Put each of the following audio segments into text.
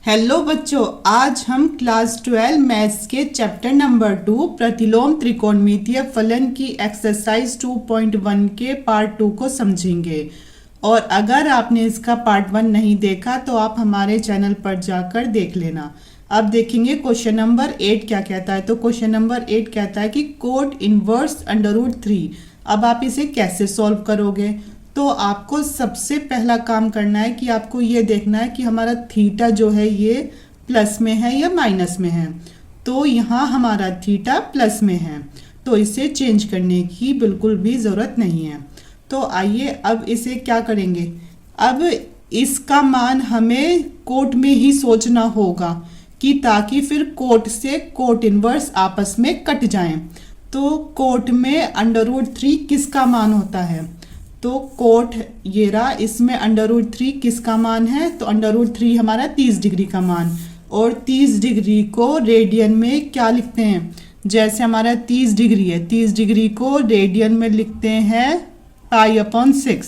Hello बच्चों, आज हम क्लास 12 मैथ्स के चैप्टर नंबर 2 प्रतिलोम त्रिकोणमितीय फलन की एक्सरसाइज 2.1 के पार्ट 2 को समझेंगे। और अगर आपने इसका पार्ट 1 नहीं देखा तो आप हमारे चैनल पर जाकर देख लेना। अब देखेंगे क्वेश्चन नंबर 8 क्या कहता है। तो क्वेश्चन नंबर 8 कहता है कि कोट इनवर्स √3। अब आप इसे कैसे सॉल्व करोगे? तो आपको सबसे पहला काम करना है कि आपको ये देखना है कि हमारा थीटा जो है ये प्लस में है या माइनस में है। तो यहाँ हमारा थीटा प्लस में है, तो इसे चेंज करने की बिल्कुल भी ज़रूरत नहीं है। तो आइए अब इसे क्या करेंगे। अब इसका मान हमें कोट में ही सोचना होगा कि ताकि फिर कोट से कोट इनवर्स आपस में कट जाएं। तो कोट में √3 किसका मान होता है? तो कोट ये रहा, इसमें √3 किसका मान है? तो √3 हमारा 30 डिग्री का मान। और 30 डिग्री को रेडियन में क्या लिखते हैं? जैसे हमारा 30 डिग्री है, 30 डिग्री को रेडियन में लिखते हैं π/6।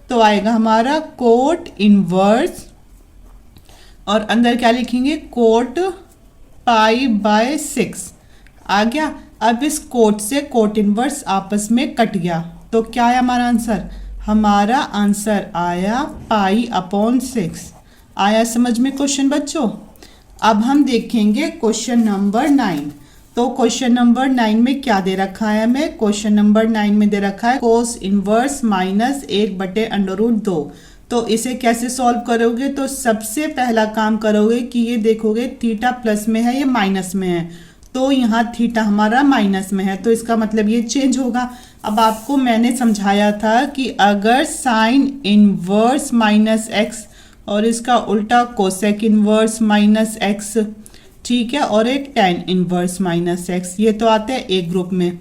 तो आएगा हमारा कोट इनवर्स और अंदर क्या लिखेंगे? कोट π/6 आ गया। अब इस कोट से कोट इनवर्स आपस में कट गया, तो क्या है हमारा आंसर? हमारा आंसर आया π/6। आया समझ में क्वेश्चन बच्चों? अब हम देखेंगे क्वेश्चन नंबर 9। तो क्वेश्चन नंबर 9 में क्या दे रखा है हमें? क्वेश्चन नंबर 9 में दे रखा है कोस इनवर्स -1/√2। तो इसे कैसे सॉल्व करोगे? तो सबसे पहला काम करोगे कि ये देखोगे थीटा प्लस में है या माइनस में है। तो यहाँ थीटा हमारा माइनस में है, तो इसका मतलब ये चेंज होगा। अब आपको मैंने समझाया था कि अगर साइन इनवर्स -x और इसका उल्टा कोसेक इनवर्स -x, ठीक है, और एक टेन इनवर्स -x, ये तो आते हैं एक ग्रुप में।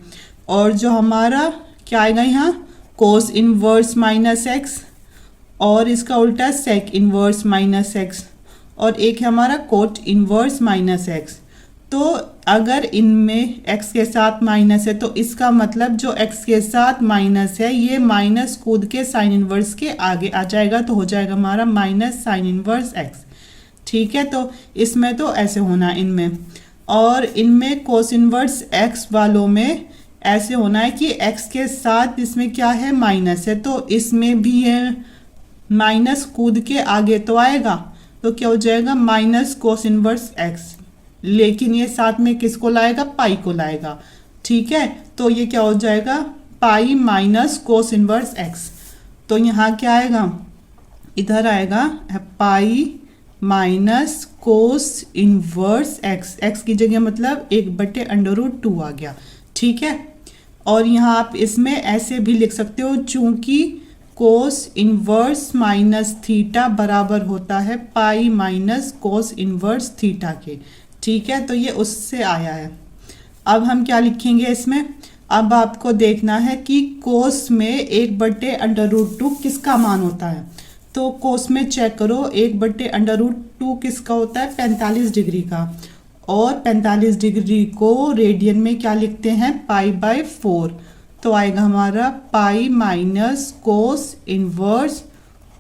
और जो हमारा क्या आएगा यहाँ? कोस इनवर्स -x और इसका उल्टा सेक इनवर्स -x, और एक है हमारा कोट इनवर्स -x। तो अगर इनमें x के साथ माइनस है तो इसका मतलब जो x के साथ माइनस है ये माइनस कूद के साइन इनवर्स के आगे आ जाएगा, तो हो जाएगा हमारा माइनस साइन इनवर्स x। ठीक है, तो इसमें तो ऐसे होना इनमें, और इनमें कोस इनवर्स x वालों में ऐसे होना है कि x के साथ इसमें क्या है? माइनस है, तो इसमें भी है माइनस कूद के आगे तो आएगा, तो क्या हो जाएगा? Minus cos inverse x। लेकिन ये साथ में किसको लाएगा? पाई को लाएगा। ठीक है, तो ये क्या हो जाएगा? Pi minus cos inverse x. तो यहाँ क्या आएगा? इधर आएगा pi minus cos inverse x. X की जगह मतलब 1/√2 आ गया। ठीक है, और यहाँ आप इसमें ऐसे भी लिख सकते हो, चूंकि कोस इनवर्स माइनस थीटा बराबर होता है pi minus cos inverse theta के। ठीक है, तो ये उससे आया है। अब हम क्या लिखेंगे इसमें? अब आपको देखना है कि कोस में 1/√2 किसका मान होता है। तो कोस में चेक करो, 1/√2 किसका होता है? 45 डिग्री का। और 45 डिग्री को रेडियन में क्या लिखते हैं? π/4। तो आएगा हमारा पाई माइनस कोस इनवर्स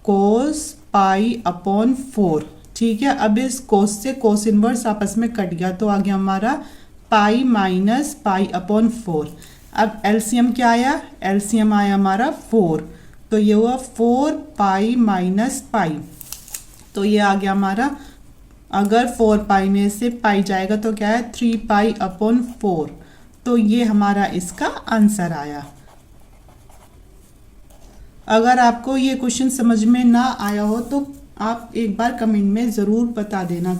कोस π/4। ठीक है, अब इस कोस से कोस इनवर्स आपस में कट गया, तो आ गया हमारा पाई माइनस π/4। अब एलसीएम क्या आया? एलसीएम आया हमारा 4, तो ये हुआ 4 पाई माइनस पाई। तो ये आ गया हमारा, अगर 4 पाई में से पाई जाएगा तो क्या है? 3 π/4। तो ये हमारा इसका आंसर आया। अगर आपको ये क्वेश्चन समझ में ना आया हो तो आप एक बार कमेंट में ज़रूर बता देना।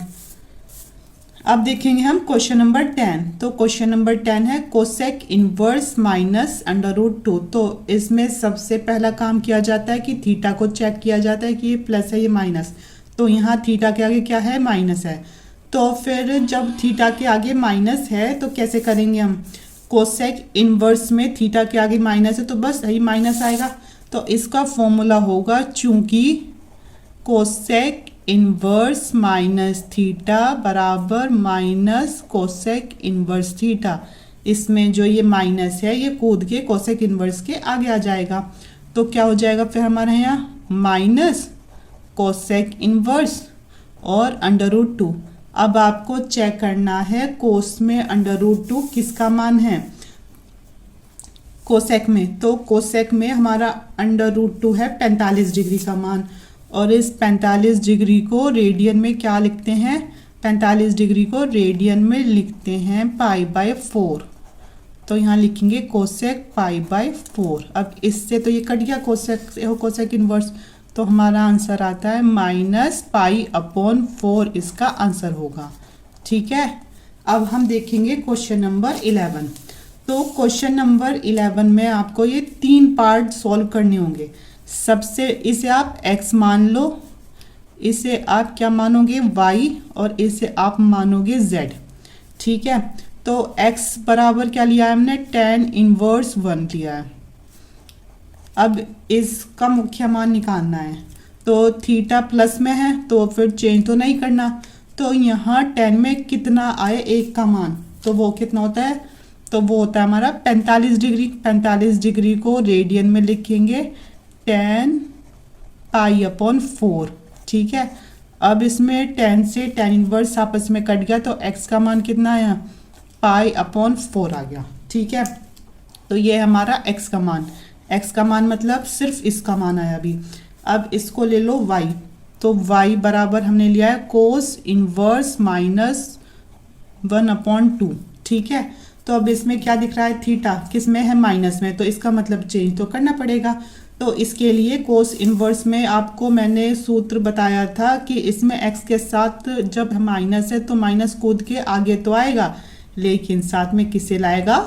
अब देखेंगे हम क्वेश्चन नंबर 10। तो क्वेश्चन नंबर 10 है कोसेक इनवर्स -√2। तो इसमें सबसे पहला काम किया जाता है कि थीटा को चेक किया जाता है कि ये प्लस है ये माइनस। तो यहाँ थीटा के आगे क्या है? माइनस है। तो फिर जब थीटा के आगे माइनस है तो कैसे करेंगे हम? कोसेक इनवर्स में थीटा के आगे माइनस है तो बस यही माइनस आएगा। तो इसका फॉर्मूला होगा, चूंकि कोसेक इनवर्स माइनस थीटा बराबर माइनस कोसेक इनवर्स थीटा। इसमें जो ये माइनस है ये कूद के कोसेक इनवर्स के आगे आ जाएगा। तो क्या हो जाएगा फिर हमारे यहाँ? माइनस कोसेक इनवर्स और √2। अब आपको चेक करना है कोस में √2 किसका मान है, कोसेक में। तो कोसेक में हमारा √2 है 45 डिग्री का मान, और इस 45 डिग्री को रेडियन में क्या लिखते हैं, 45 डिग्री को रेडियन में लिखते हैं π/4। तो यहाँ लिखेंगे कोसेक π/4। अब इससे तो ये कट गया कोसेक इनवर्स, तो हमारा आंसर आता है -π/4 इसका आंसर होगा। ठीक है, अब हम देखेंगे क्वेश्चन नंबर 11। तो क्वेश्चन नंबर 11 में आपको ये 3 पार्ट सॉल्व करने होंगे। सबसे इसे आप x मान लो, इसे आप क्या मानोगे y, और इसे आप मानोगे z। ठीक है, तो x बराबर क्या लिया है हमने, tan इनवर्स 1 लिया है। अब इसका मुख्य मान निकालना है, तो थीटा प्लस में है तो फिर चेंज तो नहीं करना, तो यहाँ 10 में कितना आए 1 का मान, तो वो कितना होता है, तो वो होता है हमारा 45 डिग्री। 45 डिग्री को रेडियन में लिखेंगे 10 π/4। ठीक है, अब इसमें 10 से tan इनवर्स आपस में कट गया, तो x का मान कितना आया, π/4 आ गया। ठीक है, तो ये हमारा x का मान, x का मान मतलब सिर्फ इसका मान आया अभी। अब इसको ले लो y, तो y बराबर हमने लिया है कोस इनवर्स -1/2। ठीक है, तो अब इसमें क्या दिख रहा है, थीटा किस में है, माइनस में, तो इसका मतलब चेंज तो करना पड़ेगा। तो इसके लिए कोस इनवर्स में आपको मैंने सूत्र बताया था कि इसमें x के साथ जब माइनस है तो माइनस कूद के आगे तो आएगा, लेकिन साथ में किसे लाएगा,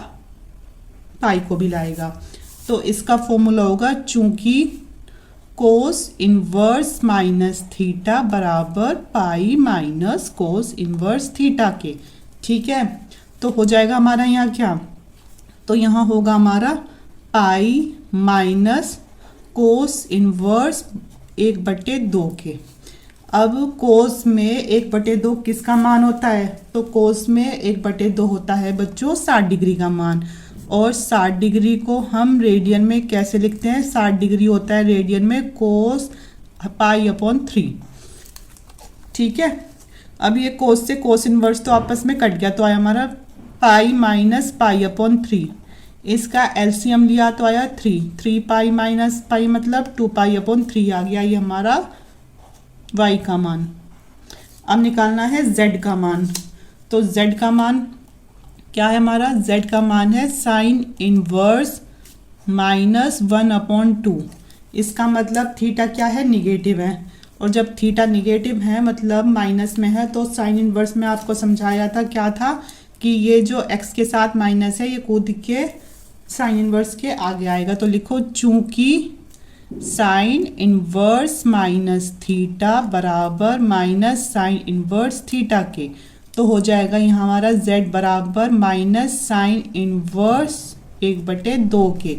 पाई को भी लाएगा। तो इसका फॉर्मूला होगा, चूंकि कोस इनवर्स माइनस थीटा बराबर pi minus cos inverse theta के। ठीक है, तो हो जाएगा हमारा यहाँ क्या, तो यहाँ होगा हमारा पाई माइनस कोस इनवर्स 1/2 के। अब कोस में 1/2 किसका मान होता है, तो कोस में 1/2 होता है बच्चों 60 डिग्री का मान, और 60 डिग्री को हम रेडियन में कैसे लिखते हैं, 60 डिग्री होता है रेडियन में कोस π/3। ठीक है, अब ये कोस से कोस इनवर्स तो आपस में कट गया, तो आया हमारा पाई माइनस π/3। इसका एलसीएम लिया तो आया 3 पाई माइनस पाई मतलब 2π/3 आ गया, ये हमारा y का मान। अब निकालना है z का मान, तो z का मान क्या है हमारा, z का मान है साइन इनवर्स -1/2। इसका मतलब थीटा क्या है, निगेटिव है, और जब थीटा निगेटिव है मतलब माइनस में है, तो साइन इनवर्स में आपको समझाया था क्या था कि ये जो x के साथ माइनस है ये कूद के साइन इनवर्स के आगे आएगा। तो लिखो चूंकि साइन इनवर्स माइनस थीटा बराबर माइनस साइन इनवर्स थीटा के, तो हो जाएगा यहाँ हमारा z बराबर माइनस साइन इनवर्स 1/2 के।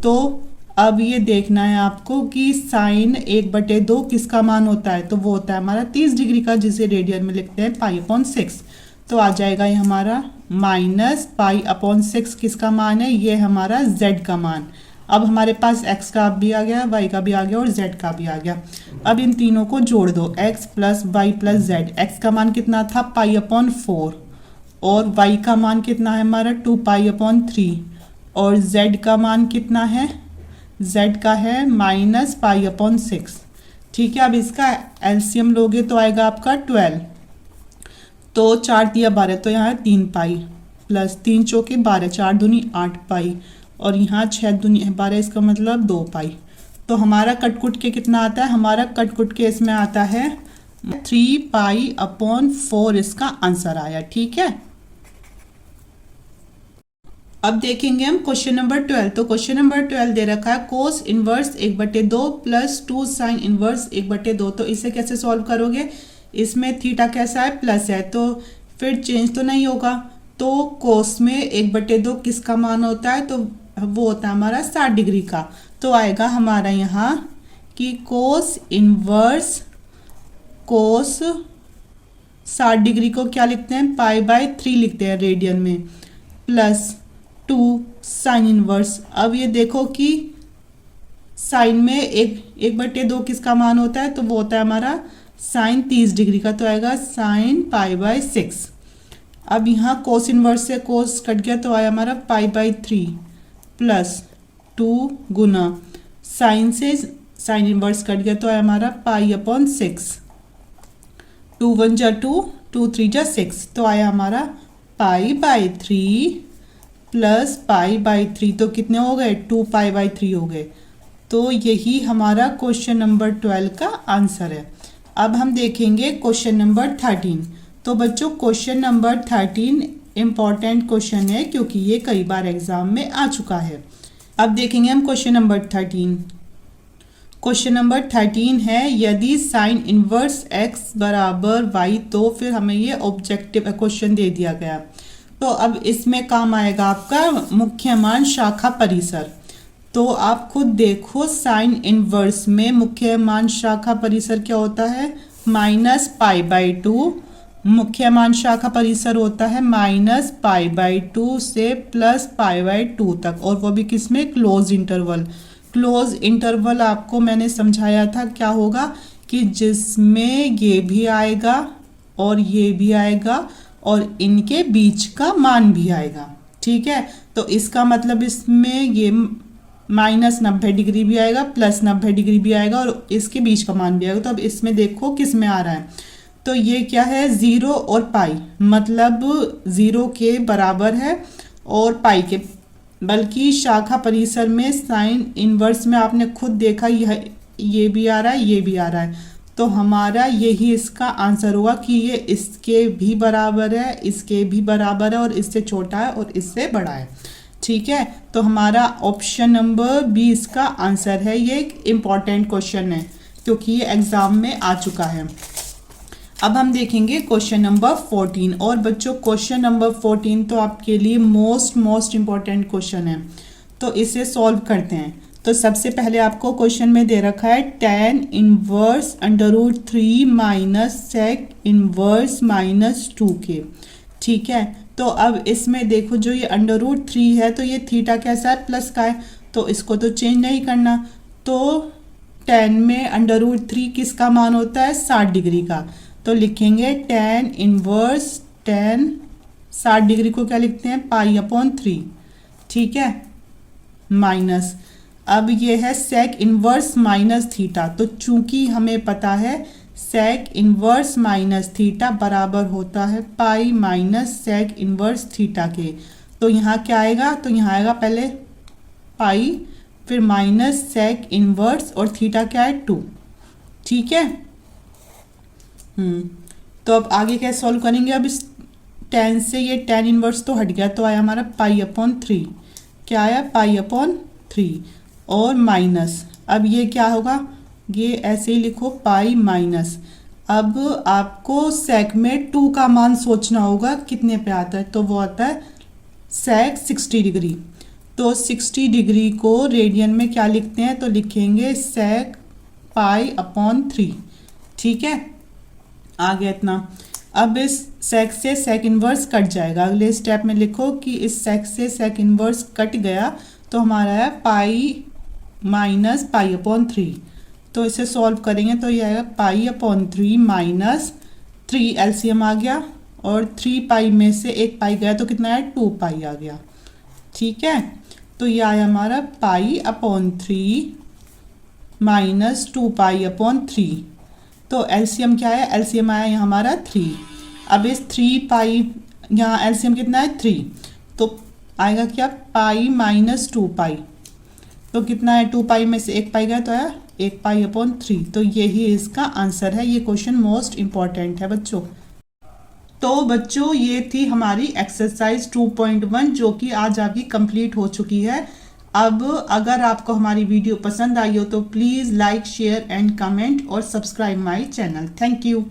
तो अब ये देखना है आपको कि साइन 1/2 किसका मान होता है, तो वो होता है हमारा 30 डिग्री का, जिसे रेडियन में लिखते हैं π/6। तो आ जाएगा ये हमारा -π/6 किसका मान है, ये हमारा z का मान। अब हमारे पास x का भी आ गया, y का भी आ गया और z का भी आ गया। अब इन तीनों को जोड़ दो, x + y + z। x का मान कितना था π/4, और y का मान कितना है हमारा 2π/3, और z का मान कितना है, z का है -π/6। ठीक है, अब इसका एलसीएम लोगे तो आएगा आपका 12, तो 4 × 12, तो यहाँ 3 पाई प्लस 3 चौके 12, 4 दूनी 8 पाई, और यहाँ 6 दूनी 12, इसका मतलब 2 पाई। तो हमारा कटकुट के कितना आता है, हमारा कटकुट के इसमें आता है 3π/4 इसका आंसर आया। ठीक है, अब देखेंगे हम क्वेश्चन नंबर 12। तो क्वेश्चन नंबर 12 दे रखा है कोस इनवर्स 1/2 + 2 साइन इनवर्स 1/2। तो इसे कैसे सॉल्व करोगे, इसमें थीटा कैसा है, प्लस है, तो फिर चेंज तो नहीं होगा। तो कोस में 1/2 किसका मान होता है, तो वो होता है हमारा 60 डिग्री का। तो आएगा हमारा यहाँ कि कोस इनवर्स कोस 60 डिग्री को क्या लिखते हैं, π/3 लिखते हैं रेडियन में, प्लस 2 साइन इनवर्स। अब ये देखो कि साइन में 1/2 किसका मान होता है, तो वो होता है हमारा साइन 30 डिग्री का तो आएगा साइन पाई बाय 6। अब यहाँ कोस इनवर्स से कोस कट गया तो आया हमारा पाई बाय 3 प्लस 2 गुना साइन से साइन इनवर्स कट गया तो आया हमारा पाई अपॉन 6। 2 1 जा 2, 2 3 जा 6 तो आया हमारा pi by 3 plus pi by 3 तो कितने हो गए 2 पाई बाय 3 हो गए। तो यही हमारा क्वेश्चन नंबर 12 का आंसर है। अब हम देखेंगे क्वेश्चन नंबर 13। तो बच्चों क्वेश्चन नंबर 13 इम्पॉर्टेंट क्वेश्चन है क्योंकि ये कई बार एग्जाम में आ चुका है। अब देखेंगे हम क्वेश्चन नंबर 13। क्वेश्चन नंबर 13 है यदि साइन इनवर्स x बराबर y तो फिर हमें ये ऑब्जेक्टिव क्वेश्चन दे दिया गया। तो अब इसमें काम आएगा आपका मुख्य मान शाखा परिसर। तो आप खुद देखो साइन इनवर्स में मुख्य मान शाखा परिसर क्या होता है माइनस पाई बाय 2। मुख्य मान शाखा परिसर होता है माइनस पाई बाय 2 से प्लस पाई बाय 2 तक, और वो भी किसमें क्लोज इंटरवल। क्लोज इंटरवल आपको मैंने समझाया था क्या होगा कि जिसमें ये भी आएगा और ये भी आएगा और इनके बीच का मान भी आएगा। ठीक है, तो इसका मतलब इसमें ये माइनस 90 डिग्री भी आएगा प्लस 90 डिग्री भी आएगा और इसके बीच का मान भी आएगा। तो अब इसमें देखो किस में आ रहा है, तो ये क्या है 0 और पाई, मतलब 0 के बराबर है और पाई के, बल्कि शाखा परिसर में साइन इनवर्स में आपने खुद देखा ये भी आ रहा है ये भी आ रहा है। तो हमारा यही इसका आंसर होगा कि ये इसके भी बराबर है, इसके भी बराबर है और इससे छोटा है और इससे बड़ा है। ठीक है, तो हमारा ऑप्शन नंबर बी इसका आंसर है। ये एक इम्पॉर्टेंट क्वेश्चन है क्योंकि ये एग्जाम में आ चुका है। अब हम देखेंगे क्वेश्चन नंबर 14। और बच्चों क्वेश्चन नंबर 14 तो आपके लिए मोस्ट इम्पॉर्टेंट क्वेश्चन है, तो इसे सॉल्व करते हैं। तो सबसे पहले आपको क्वेश्चन में दे रखा है tan inverse √3 minus sec inverse -2k। ठीक है, तो अब इसमें देखो जो ये √3 है तो ये थीटा कैसा है प्लस का है, तो इसको तो चेंज नहीं करना। तो tan में √3 किसका मान होता है 60 डिग्री का, तो लिखेंगे tan इनवर्स tan 60 डिग्री को क्या लिखते हैं पाई अपॉन 3। ठीक है, माइनस अब ये है sec इनवर्स माइनस थीटा। तो चूंकि हमें पता है sec इनवर्स माइनस थीटा बराबर होता है pi minus sec inverse theta के, तो यहाँ क्या आएगा, तो यहाँ आएगा पहले पाई फिर माइनस sec इनवर्स और थीटा क्या है 2। ठीक है, तो अब आगे कैसे सॉल्व करेंगे। अब इस tan से ये tan इनवर्स तो हट गया तो आया हमारा पाई अपॉन 3। क्या आया पाई अपॉन 3 और माइनस, अब ये क्या होगा, ये ऐसे ही लिखो पाई माइनस। अब आपको sec में 2 का मान सोचना होगा कितने पे आता है, तो वो आता है sec 60 डिग्री। तो 60 डिग्री को रेडियन में क्या लिखते हैं, तो लिखेंगे sec पाई अपॉन 3। ठीक है, आ गया इतना। अब इस sec से sec इनवर्स कट जाएगा। अगले स्टेप में लिखो कि इस sec से sec इनवर्स कट गया तो हमारा है पाई माइनस पाई अपॉन 3। तो इसे सॉल्व करेंगे तो ये आएगा पाई अपॉन 3 माइनस 3 एलसीएम आ गया और 3 पाई में से एक पाई गया तो कितना है 2 पाई आ गया। ठीक है, तो ये आया हमारा pi upon 3 minus 2 pi upon 3। तो एलसीएम क्या है, एलसीएम आया यहाँ हमारा 3। अब इस 3 पाई यहाँ एलसीएम कितना है 3, तो आएगा क्या पाई माइनस 2 पाई, तो कितना है 2 पाई में से एक पाई गया तो आया 1 पाई अपॉन 3। तो यही इसका आंसर है। ये क्वेश्चन मोस्ट इम्पॉर्टेंट है बच्चों। तो बच्चों ये थी हमारी एक्सरसाइज 2.1 जो कि आज आपकी कंप्लीट हो चुकी है। अब अगर आपको हमारी वीडियो पसंद आई हो तो please like share and comment और subscribe my channel. Thank you.